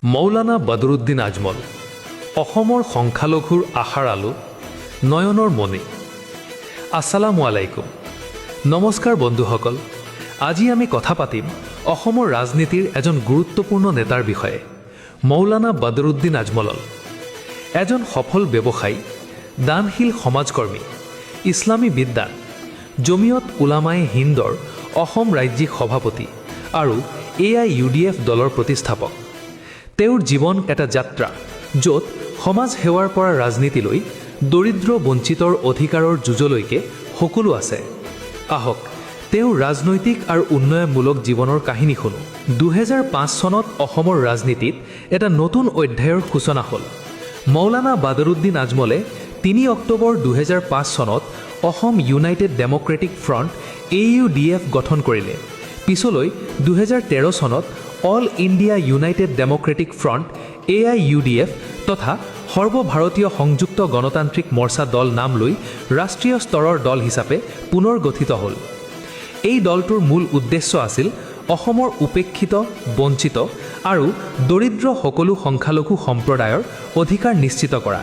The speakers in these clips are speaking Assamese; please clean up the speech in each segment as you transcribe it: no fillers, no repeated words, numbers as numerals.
মৌলানা বদৰুদ্দিন আজমল অসমৰ সংখ্যালঘুৰ আশাৰ আলো নয়নৰ মণি। আসসালামু আলাইকুম, নমস্কাৰ বন্ধুসকল। আজি আমি কথা পাতিম অসমৰ ৰাজনীতিৰ এজন গুৰুত্বপূৰ্ণ নেতাৰ বিষয়ে, মৌলানা বদৰুদ্দিন আজমলৰ। এজন সফল ব্যৱসায়ী, দানশীল সমাজকৰ্মী, ইছলামী বিদ্বান, জমিয়ত উলামায়ে হিন্দৰ অসম ৰাজ্যিক সভাপতি আৰু AIUDF দলৰ প্ৰতিষ্ঠাপক। তেওঁৰ জীৱন এটা যাত্ৰা য'ত সমাজ সেৱাৰ পৰা ৰাজনীতিলৈ, দৰিদ্ৰ বঞ্চিতৰ অধিকাৰৰ যুঁজলৈকে সকলো আছে। আহক তেওঁৰ ৰাজনৈতিক আৰু উন্নয়নমূলক জীৱনৰ কাহিনী শুনো। 2005 চনত অসমৰ ৰাজনীতিত এটা নতুন অধ্যায়ৰ সূচনা হ'ল। মৌলানা বদৰুদ্দিন আজমলে 3 অক্টোবৰ 2005 চনত Assam United democratic front AUDF গঠন কৰিলে। পিছলৈ 2013 চনত all India United democratic front AIUDF তথা সৰ্বভাৰতীয় সংযুক্ত গণতান্ত্ৰিক মৰ্চা দল নাম লৈ ৰাষ্ট্ৰীয় স্তৰৰ দল হিচাপে পুনৰ গঠিত হ'ল। এই দলটোৰ মূল উদ্দেশ্য আছিল অসমৰ উপেক্ষিত, বঞ্চিত আৰু দৰিদ্ৰ সকলো সংখ্যালঘু সম্প্ৰদায়ৰ অধিকাৰ নিশ্চিত কৰা।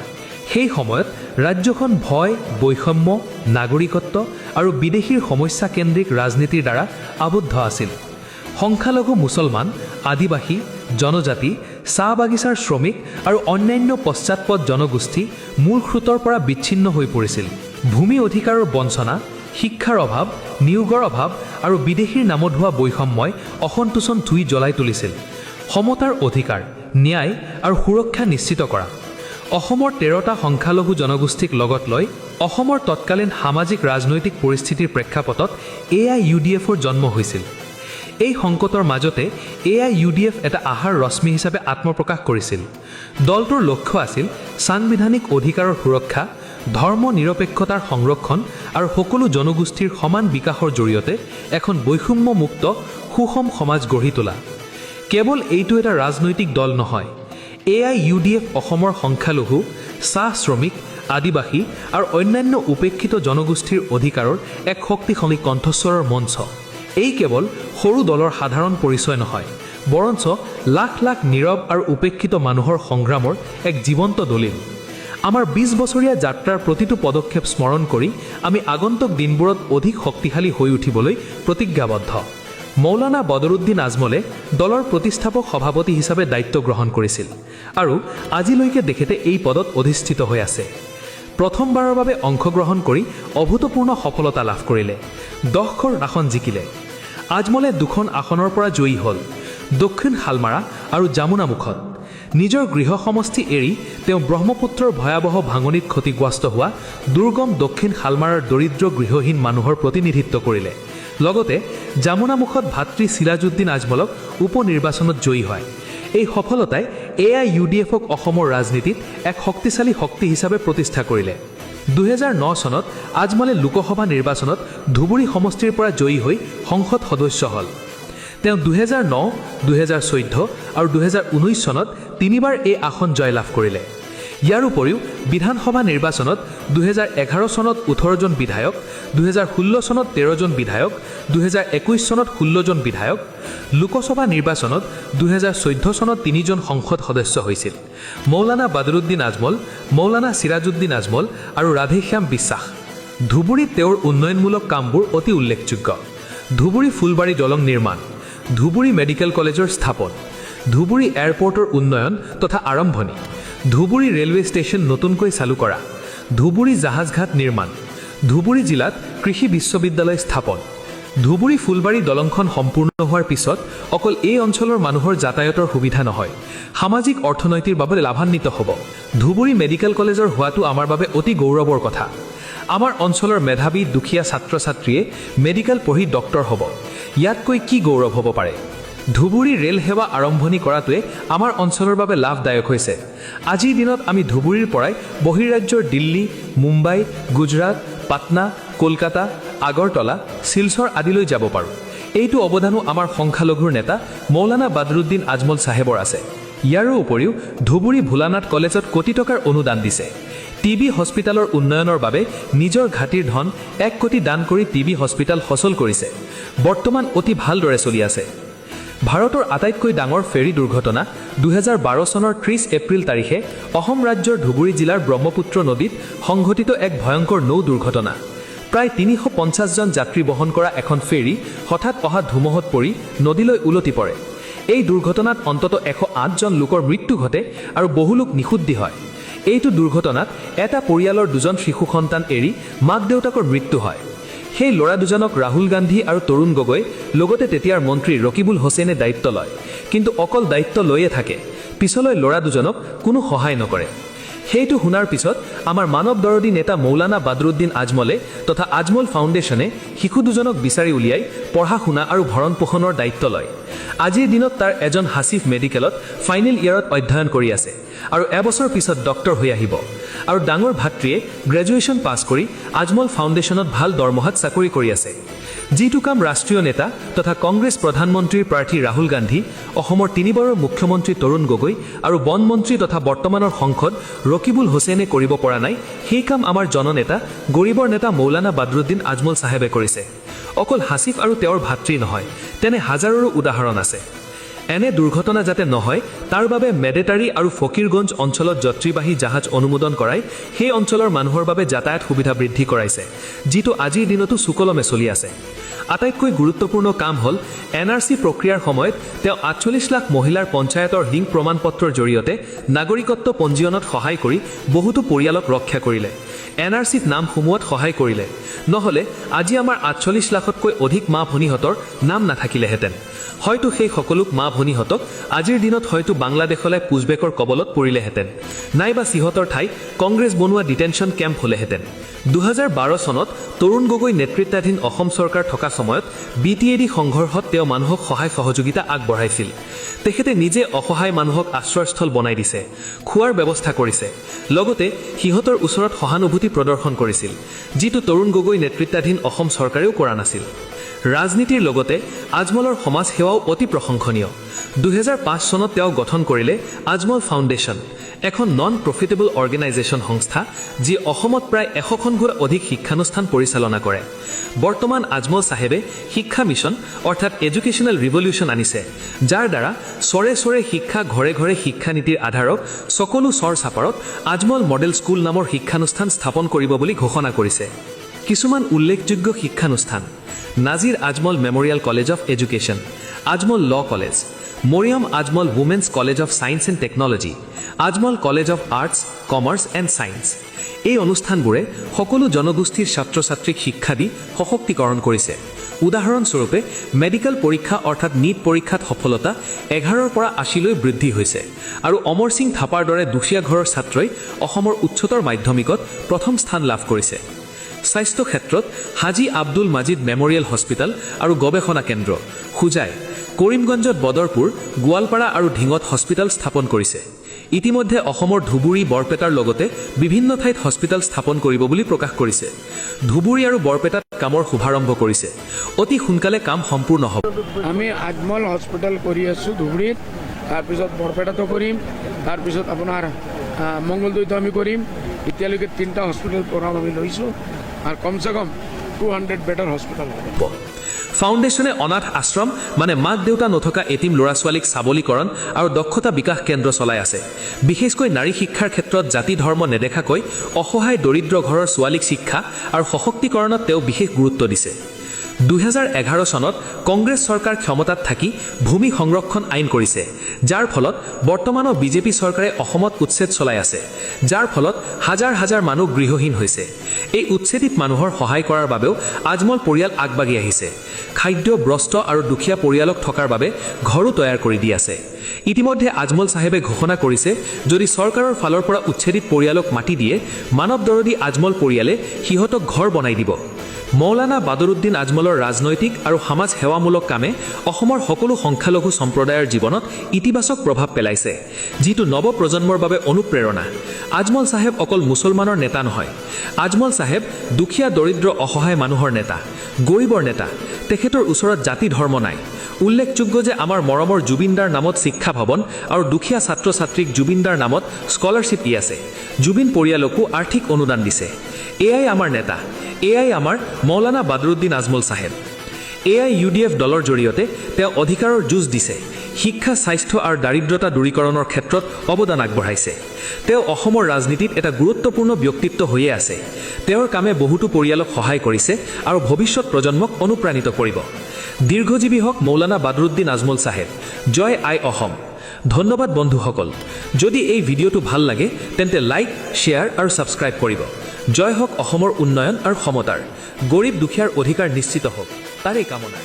সেই সময়ত ৰাজ্যখন ভয়, বৈষম্য, নাগৰিকত্ব আৰু বিদেশীৰ সমস্যাকেন্দ্ৰিক ৰাজনীতিৰ দ্বাৰা আবদ্ধ আছিল। সংখ্যালঘু মুছলমান, আদিবাসী, জনজাতি, চাহ বাগিচাৰ শ্ৰমিক আৰু অন্যান্য পশ্চাৎপদ জনগোষ্ঠী মূল স্ৰোতৰ পৰা বিচ্ছিন্ন হৈ পৰিছিল। ভূমি অধিকাৰৰ বঞ্চনা, শিক্ষাৰ অভাৱ, নিয়োগৰ অভাৱ আৰু বিদেশীৰ নামত হোৱা বৈষম্যই অসন্তোষণ ধুই জ্বলাই তুলিছিল। সমতাৰ অধিকাৰ, ন্যায় আৰু সুৰক্ষা নিশ্চিত কৰা। অসমৰ 13টা সংখ্যালঘু জনগোষ্ঠীক লগত লৈ অসমৰ তৎকালীন সামাজিক ৰাজনৈতিক পৰিস্থিতিৰ প্ৰেক্ষাপটত AIUDFৰ জন্ম হৈছিল। এই সংকটৰ মাজতে AIUDF এটা আহাৰ ৰশ্মি হিচাপে আত্মপ্ৰকাশ কৰিছিল। দলটোৰ লক্ষ্য আছিল সাংবিধানিক অধিকাৰৰ সুৰক্ষা, ধৰ্ম নিৰপেক্ষতাৰ সংৰক্ষণ আৰু সকলো জনগোষ্ঠীৰ সমান বিকাশৰ জৰিয়তে এখন বৈষম্যমুক্ত সুষম সমাজ গঢ়ি তোলা। কেৱল এইটো এটা ৰাজনৈতিক দল নহয়, AIUDF অসমৰ সংখ্যালঘু, চাহ শ্ৰমিক, আদিবাসী আৰু অন্যান্য উপেক্ষিত জনগোষ্ঠীৰ অধিকাৰৰ এক শক্তিশালী কণ্ঠস্বৰৰ মঞ্চ। এই কেৱল সৰু দলৰ সাধাৰণ পৰিচয় নহয়, বৰঞ্চ লাখ লাখ নীৰৱ আৰু উপেক্ষিত মানুহৰ সংগ্ৰামৰ এক জীৱন্ত দলিল। আমাৰ 20 বছৰীয়া যাত্ৰাৰ প্ৰতিটো পদক্ষেপ স্মৰণ কৰি আমি আগন্তুক দিনবোৰত অধিক শক্তিশালী হৈ উঠিবলৈ প্ৰতিজ্ঞাবদ্ধ। মৌলানা বদৰুদ্দিন আজমলে দলৰ প্ৰতিষ্ঠাপক সভাপতি হিচাপে দায়িত্ব গ্ৰহণ কৰিছিল আৰু আজিলৈকে তেখেতে এই পদত অধিষ্ঠিত হৈ আছে। প্ৰথমবাৰৰ বাবে অংশগ্ৰহণ কৰি অভূতপূৰ্ণ সফলতা লাভ কৰিলে, 10খন আসন জিকিলে। আজমলে 2খন আসনৰ পৰা জয়ী হ'ল, দক্ষিণ শালমাৰা আৰু জামুনামুখত। নিজৰ গৃহ সমষ্টি এৰি তেওঁ ব্ৰহ্মপুত্ৰৰ ভয়াৱহ ভাঙনিত ক্ষতিগ্ৰস্ত হোৱা দুৰ্গম দক্ষিণ শালমাৰাৰ দৰিদ্ৰ গৃহহীন মানুহৰ প্ৰতিনিধিত্ব কৰিলে। লগতে জামুনামুখত ভাতৃ চিৰাজউদ্দিন আজমলক উপ নিৰ্বাচনত জয়ী হয়। এই সফলতাই AIUDFক অসমৰ ৰাজনীতিত এক শক্তিশালী শক্তি হিচাপে প্ৰতিষ্ঠা কৰিলে। 2009 চনত আজমলে লোকসভা নিৰ্বাচনত ধুবুৰী সমষ্টিৰ পৰা জয়ী হৈ সংসদ সদস্য হ'ল। তেওঁ 2009, 2014 আৰু 2019 চনত 3বাৰ এই আসন জয়লাভ কৰিলে। ইয়াৰ উপৰিও বিধানসভা নিৰ্বাচনত 2011 চনত 18 জন বিধায়ক, 2016 চনত 13 জন বিধায়ক, 2021 চনত 16 জন বিধায়ক, লোকসভা নিৰ্বাচনত 2014 চনত 3 জন সংসদ সদস্য হৈছিল। মৌলানা বদৰুদ্দিন আজমল, মৌলানা চিৰাজউদ্দিন আজমল আৰু ৰাধেশ্যাম বিশ্বাস। ধুবুৰীত তেওঁৰ উন্নয়নমূলক কামবোৰ অতি উল্লেখযোগ্য। ধুবুৰী ফুলবাৰী দলং নিৰ্মাণ, ধুবুৰী মেডিকেল কলেজৰ স্থাপন, ধুবুৰী এয়াৰপৰ্টৰ উন্নয়ন তথা আৰম্ভণি, ধুবুৰী ৰেলৱে ষ্টেচন নতুনকৈ চালু কৰা, ধুবুৰী জাহাজঘাট নিৰ্মাণ, ধুবুৰী জিলাত কৃষি বিশ্ববিদ্যালয় স্থাপন। ধুবুৰী ফুলবাৰী দলংখন সম্পূৰ্ণ হোৱাৰ পিছত অকল এই অঞ্চলৰ মানুহৰ যাতায়াতৰ সুবিধা নহয়, সামাজিক অৰ্থনৈতিৰ বাবে লাভান্বিত হ'ব। ধুবুৰী মেডিকেল কলেজৰ হোৱাটো আমাৰ বাবে অতি গৌৰৱৰ কথা। আমাৰ অঞ্চলৰ মেধাৱী দুখীয়া ছাত্ৰ ছাত্ৰীয়ে মেডিকেল পঢ়ি ডক্টৰ হ'ব, ইয়াতকৈ কি গৌৰৱ হ'ব পাৰে। ধুবুৰী ৰেল সেৱা আৰম্ভণি কৰাটোৱে আমাৰ অঞ্চলৰ বাবে লাভদায়ক হৈছে। আজিৰ দিনত আমি ধুবুৰীৰ পৰাই বহিৰাজ্যৰ দিল্লী, মুম্বাই, গুজৰাট, পাটনা, কলকাতা, আগৰতলা, শিলচৰ আদিলৈ যাব পাৰোঁ। এইটো অৱদানো আমাৰ সংখ্যালঘুৰ নেতা মৌলানা বদৰুদ্দিন আজমল চাহেবৰ আছে। ইয়াৰো উপৰিও ধুবুৰী ভোলানাথ কলেজত কোটি টকাৰ অনুদান দিছে। TB হস্পিটেলৰ উন্নয়নৰ বাবে নিজৰ ঘাটিৰ ধন 1 কোটি দান কৰি TB হস্পিটেল সচল কৰিছে। বৰ্তমান অতি ভালদৰে চলি আছে। ভাৰতৰ আটাইতকৈ ডাঙৰ ফেৰী দুৰ্ঘটনা 2012 চনৰ 30 এপ্ৰিল তাৰিখে অসম ৰাজ্যৰ ধুবুৰী জিলাৰ ব্ৰহ্মপুত্ৰ নদীত সংঘটিত এক ভয়ংকৰ নৌ দুৰ্ঘটনা। প্ৰায় 350 জন যাত্ৰী বহন কৰা এখন ফেৰী হঠাৎ অহা ধুমুহত পৰি নদীলৈ উলটি পৰে। এই দুৰ্ঘটনাত অন্ততঃ 108 জন লোকৰ মৃত্যু ঘটে আৰু বহু লোক নিখুদ্ধি হয়। এইটো দুৰ্ঘটনাত এটা পৰিয়ালৰ 2জন শিশু সন্তান এৰি মাক দেউতাকৰ মৃত্যু হয়। সেই ল'ৰা দুজনক ৰাহুল গান্ধী আৰু তৰুণ গগৈ লগতে তেতিয়াৰ মন্ত্ৰী ৰকিবুল হুছেইনে দায়িত্ব লয়, কিন্তু অকল দায়িত্ব লৈয়ে থাকে, পিছলৈ ল'ৰা দুজনক কোনো সহায় নকৰে। সেইটো শুনাৰ পিছত আমাৰ মানৱ দৰদী নেতা মৌলানা বাদৰুদ্দিন আজমলে তথা আজমল ফাউণ্ডেশ্যনে শিশু দুজনক বিচাৰি উলিয়াই পঢ়া শুনা আৰু ভৰণ পোষণৰ দায়িত্ব লয়। আজিৰ দিনত তাৰ এজন হাছিফ মেডিকেলত ফাইনেল ইয়াৰত অধ্যয়ন কৰি আছে আৰু এবছৰ পিছত ডক্টৰ হৈ আহিব। আৰু ডাঙৰ ভাতৃয়ে গ্ৰেজুৱেশ্যন পাছ কৰি আজমল ফাউণ্ডেশ্যনত ভাল দৰমহাত চাকৰি কৰি আছে। যিটো কাম ৰাষ্ট্ৰীয় নেতা তথা কংগ্ৰেছ প্ৰধানমন্ত্ৰীৰ প্ৰাৰ্থী ৰাহুল গান্ধী, অসমৰ 3বাৰৰ মুখ্যমন্ত্ৰী তৰুণ গগৈ আৰু বন মন্ত্ৰী তথা বৰ্তমানৰ সংসদ ৰকিবুল হুছেইনে কৰিব পৰা নাই, সেই কাম আমাৰ জননেতা গৰীবৰ নেতা মৌলানা বাদৰুদ্দিন আজমল চাহেবে কৰিছে। অকল হাছিফ আৰু তেওঁৰ ভাতৃ নহয়, তেনে হাজাৰৰো উদাহৰণ আছে। এনে দুৰ্ঘটনা যাতে নহয় তাৰ বাবে মেডেটাৰী আৰু ফকীৰগঞ্জ অঞ্চলত যাত্ৰীবাহী জাহাজ অনুমোদন কৰাই সেই অঞ্চলৰ মানুহৰ বাবে যাতায়াত সুবিধা বৃদ্ধি কৰাইছে, যিটো আজিৰ দিনতো সুকলমে চলি আছে। আটাইতকৈ গুৰুত্বপূৰ্ণ কাম হ'ল NRC প্ৰক্ৰিয়াৰ সময়ত তেওঁ 48 লাখ মহিলাৰ পঞ্চায়তৰ লিংক প্ৰমাণপত্ৰৰ জৰিয়তে নাগৰিকত্ব পঞ্জীয়নত সহায় কৰি বহুতো পৰিয়ালক ৰক্ষা কৰিলে, NRCত নাম সোমোৱাত সহায় কৰিলে। নহ'লে আজি আমাৰ 48 লাখতকৈ অধিক মা ভনীহঁতৰ নাম নাথাকিলেহেঁতেন। হয়তো সেই সকলোক মা ভনীহঁতক আজিৰ দিনত হয়তো বাংলাদেশলৈ পুজবেকৰ কবলত পৰিলেহেঁতেন, নাইবা সিহঁতৰ ঠাই কংগ্ৰেছ বনোৱা ডিটেনশ্যন কেম্প হ'লেহেঁতেন। 2012 চনত তৰুণ গগৈ নেতৃত্বাধীন অসম চৰকাৰ থকা সময়ত BTAD সংঘৰ্ষত তেওঁ মানুহক সহায় সহযোগিতা আগবঢ়াইছিল। তেখেতে নিজে অসহায় মানুহক আশ্ৰয়স্থল বনাই দিছে, খোৱাৰ ব্যৱস্থা কৰিছে, লগতে সিহঁতৰ ওচৰত সহানুভূতি প্ৰদৰ্শন কৰিছিল, যিটো তৰুণ গগৈ নেতৃত্বাধীন অসম চৰকাৰেও কৰা নাছিল। ৰাজনীতিৰ লগতে আজমলৰ সমাজ সেৱাও অতি প্ৰশংসনীয়। 2005 চনত তেওঁ গঠন কৰিলে আজমল ফাউণ্ডেশ্যন, এখন নন প্ৰফিটেবল অৰ্গেনাইজেশ্যন সংস্থা, যি অসমত প্ৰায় 100খনতকৈ অধিক শিক্ষানুষ্ঠান পৰিচালনা কৰে। বৰ্তমান আজমল চাহেবে শিক্ষা মিছন অৰ্থাৎ এডুকেশ্যনেল ৰিভলিউশ্যন আনিছে, যাৰ দ্বাৰা চৰে চৰে শিক্ষা, ঘৰে ঘৰে শিক্ষানীতিৰ আধাৰত সকলো চৰ চাপাৰত আজমল মডেল স্কুল নামৰ শিক্ষানুষ্ঠান স্থাপন কৰিব বুলি ঘোষণা কৰিছে। কিছুমান উল্লেখযোগ্য শিক্ষানুষ্ঠান: Nazir Ajmal memorial college of education, Ajmal law college, Mariam Ajmal women's college of science and technology, Ajmal college of arts, commerce and science. এই অনুষ্ঠানবোৰে সকলো জনগোষ্ঠীৰ ছাত্ৰ ছাত্ৰীক শিক্ষা দি সশক্তিকৰণ কৰিছে। উদাহৰণস্বৰূপে মেডিকেল পৰীক্ষা অৰ্থাৎ নীট পৰীক্ষাত সফলতা 11ৰ পৰা 80লৈ বৃদ্ধি হৈছে, আৰু অমৰ সিং থাপাৰ দৰে দুখীয়া ঘৰৰ ছাত্ৰই অসমৰ উচ্চতৰ মাধ্যমিকত প্ৰথম স্থান লাভ কৰিছে। স্বাস্থ্য ক্ষেত্ৰত হাজী আব্দুল মাজিদ মেমৰিয়েল হস্পিটেল আৰু গৱেষণা কেন্দ্ৰ, হোজাই, কৰিমগঞ্জত বদৰপুৰ, গোৱালপাৰা আৰু ঢিঙত হস্পিটেল স্থাপন কৰিছে। ইতিমধ্যে অসমৰ ধুবুৰী, বৰপেটাৰ লগতে বিভিন্ন ঠাইত হস্পিটেল স্থাপন কৰিব বুলি প্ৰকাশ কৰিছে। ধুবুৰী আৰু বৰপেটাত কামৰ শুভাৰম্ভ কৰিছে। অতি সোনকালে কাম সম্পূৰ্ণ হ'ব। আমি আজমল হস্পিটেল কৰি আছোঁ ধুবুৰীত, তাৰপিছত বৰপেটাতো কৰিম, তাৰপিছত আপোনাৰ মংগলদৈতো আমি কৰিম। এতিয়ালৈকে 3টা হস্পিটেল প্ৰগ্ৰাম আমি লৈছোঁ, আৰু কমচে কম 200 বেডৰ হস্পিটেল হ'ব। ফাউণ্ডেশ্যনে অনাথ আশ্ৰম মানে মাক দেউতা নথকা এটিম ল'ৰা ছোৱালীক সাবলীকৰণ আৰু দক্ষতা বিকাশ কেন্দ্ৰ চলাই আছে। বিশেষকৈ নাৰী শিক্ষাৰ ক্ষেত্ৰত জাতি ধৰ্ম নেদেখাকৈ অসহায় দৰিদ্ৰ ঘৰৰ ছোৱালীক শিক্ষা আৰু সশক্তিকৰণত তেওঁ বিশেষ গুৰুত্ব দিছে। 2011 চনত কংগ্ৰেছ চৰকাৰ ক্ষমতাত থাকি ভূমি সংৰক্ষণ আইন কৰিছে, যাৰ ফলত বৰ্তমানৰ বিজেপি চৰকাৰে অসমত উচ্ছেদ চলাই আছে, যাৰ ফলত হাজাৰ হাজাৰ মানুহ গৃহহীন হৈছে। এই উচ্ছেদিত মানুহৰ সহায় কৰাৰ বাবেও আজমল পৰিয়াল আগবাঢ়ি আহিছে। খাদ্য, বস্ত্ৰ আৰু দুখীয়া পৰিয়ালক থকাৰ বাবে ঘৰো তৈয়াৰ কৰি দি আছে। ইতিমধ্যে আজমল চাহেবে ঘোষণা কৰিছে, যদি চৰকাৰৰ ফালৰ পৰা উচ্ছেদিত পৰিয়ালক মাটি দিয়ে, মানৱ দৰদী আজমল পৰিয়ালে সিহঁতক ঘৰ বনাই দিব। মৌলানা বাদৰুদ্দিন আজমলৰ ৰাজনৈতিক আৰু সমাজ সেৱামূলক কামে অসমৰ সকলো সংখ্যালঘু সম্প্ৰদায়ৰ জীৱনত ইতিবাচক প্ৰভাৱ পেলাইছে, যিটো নৱ প্ৰজন্মৰ বাবে অনুপ্ৰেৰণা। আজমল চাহেব অকল মুছলমানৰ নেতা নহয়, আজমল চাহেব দুখীয়া দৰিদ্ৰ অসহায় মানুহৰ নেতা, গৰীবৰ নেতা। তেখেতৰ ওচৰত জাতি ধৰ্ম নাই। উল্লেখযোগ্য যে আমাৰ মৰমৰ জুবিনদাৰ নামত শিক্ষা ভৱন আৰু দুখীয়া ছাত্ৰ ছাত্ৰীক জুবিনদাৰ নামত স্কলাৰশ্বিপ দি আছে। জুবিন পৰিয়ালকো আৰ্থিক অনুদান দিছে। এয়াই আমাৰ নেতা, এয়াই আমাৰ মৌলানা বাদৰুদ্দিন আজমল চাহেব। AIUDF দলৰ জৰিয়তে তেওঁ অধিকাৰৰ যুঁজ দিছে, শিক্ষা, স্বাস্থ্য আৰু দাৰিদ্ৰতা দূৰীকৰণৰ ক্ষেত্ৰত অৱদান আগবঢ়াইছে। তেওঁ অসমৰ ৰাজনীতিত এটা গুৰুত্বপূৰ্ণ ব্যক্তিত্ব হৈয়ে আছে। তেওঁৰ কামে বহুতো পৰিয়ালক সহায় কৰিছে আৰু ভৱিষ্যত প্ৰজন্মক অনুপ্ৰাণিত কৰিব। দীৰ্ঘজীৱী হওক মৌলানা বাদৰুদ্দিন আজমল চাহেব। জয় আই অসম। ধন্যবাদ বন্ধুসকল। যদি এই ভিডিঅ'টো ভাল লাগে তেন্তে লাইক, শ্বেয়াৰ আৰু ছাবস্ক্ৰাইব কৰিব। জয় হওক অসমৰ উন্নয়ন আৰু সমতাৰ। গৰীব দুখীয়াৰ অধিকাৰ নিশ্চিত হওক, তাৰেই কামনা।